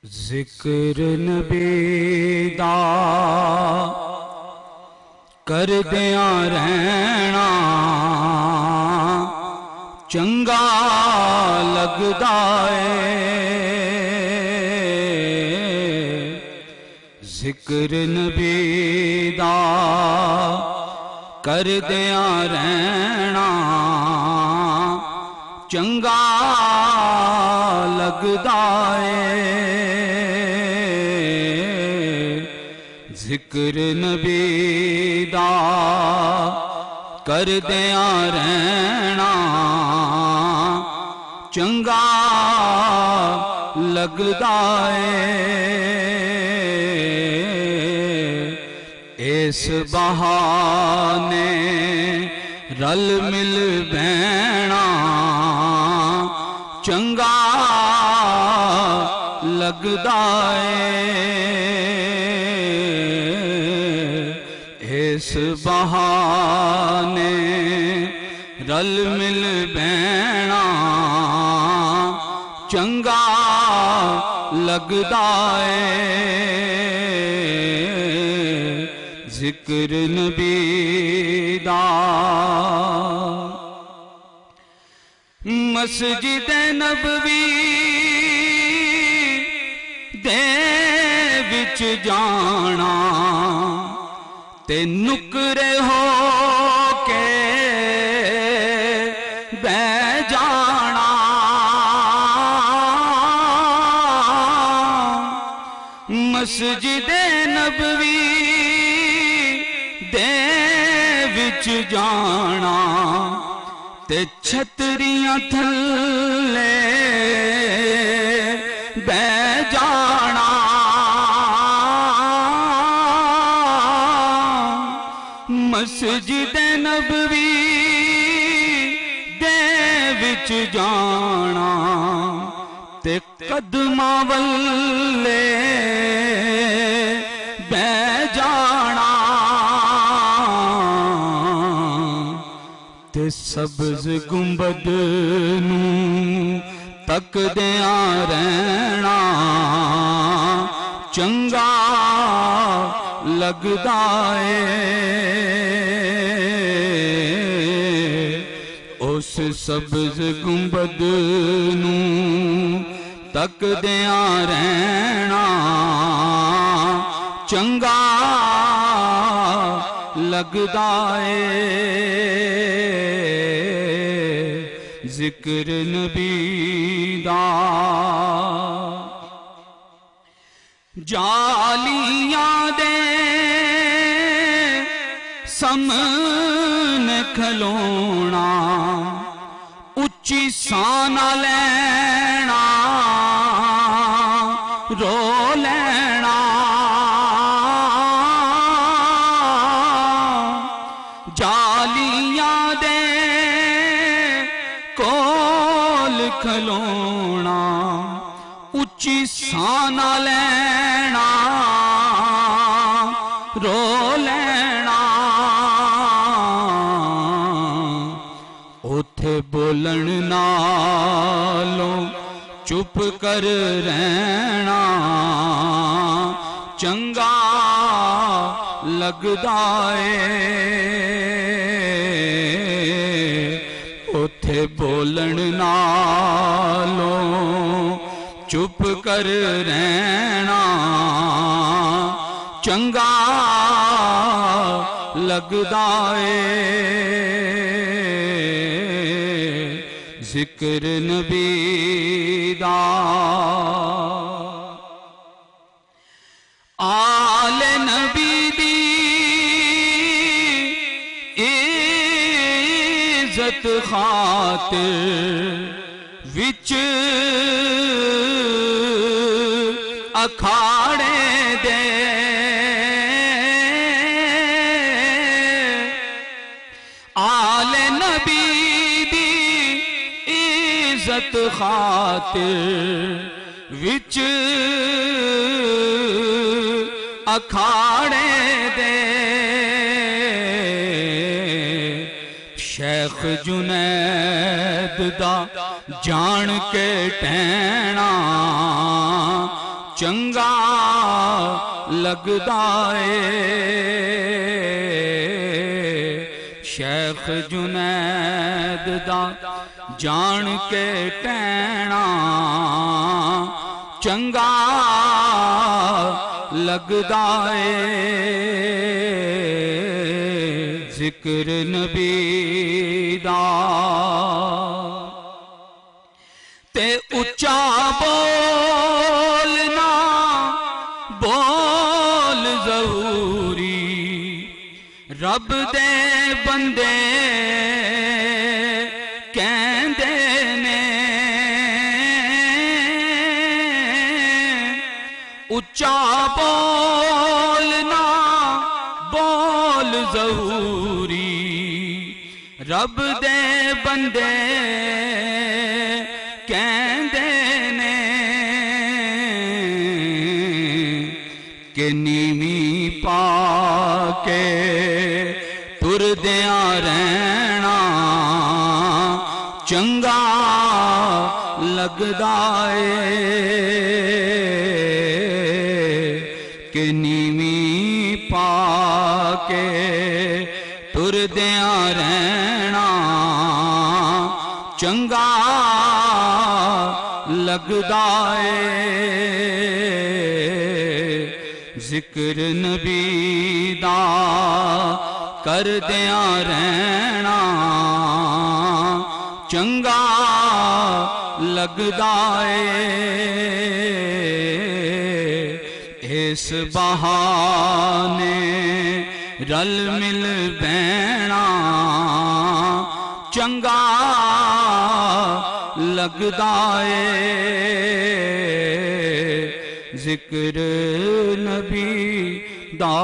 ذکر نبی دا کردیاں رہنا چنگا لگدا ہے۔ ذکر نبی دا کردیاں رہنا چنگا لگدا ہے۔ ذکر نبی دا کردیاں رہنا چنگا لگدا ہے۔ اس بہانے رل مل بہنا چنگا لگدا ہے۔ اس بہانے رل مل بہنا چنگا لگدا ہے۔ ذکر نبی دا مسجد نبوی دے وچ جانا تے نکرے ہو کے بہ جانا، مسجد نبوی دے وچ جانا تے چھتریاں تھلے بہ جانا، مسجد نبوی دے وچ جانا تے قدماں والے بہ جانا تے سبز گنبد نوں تکدیاں رہنا چنگا لگدا ہے۔ اس سبز گنبد نوں تکدیاں رہنا چنگا لگدا ہے۔ ذکر نبی دا جالیاں دے سامنے کھلونا اچھی سان لینا رو لینا، جالیاں دے کول کھلونا اچھی سان لینا رو لینا، اوتھے بولن نالوں چپ کر رہنا چنگا لگدا ہے۔ اوتھے بولن نالوں چپ کر رہنا چنگا لگدا ہے۔ ذکر نبی دا آل نبی دی عزت خاطر وچ اکھاڑے دے آل نبی دی عزت خاطر وچ اکھاڑے دے شیخ جنید دا جان کے ٹہنا چنگا لگدا اے شیخ جنید دا جان کے ٹہنا چنگا لگدا اے ذکر نبی دا تے اچا بولنا بول ضروری رب دے بندے کہندے نے اچا بولنا بول ضروری رب دے بندے کہندے نے کہ نیویں پا کے ٹردیاں رہنا چنگا لگدا اے کہ نیویں پا کے ٹردیاں رہنا چنگا لگدا اے ذکر نبی دا کردیاں رہنا چنگا لگدا اے اس بہانے رل مل بہنا چنگا لگدا اے ذکر نبی دا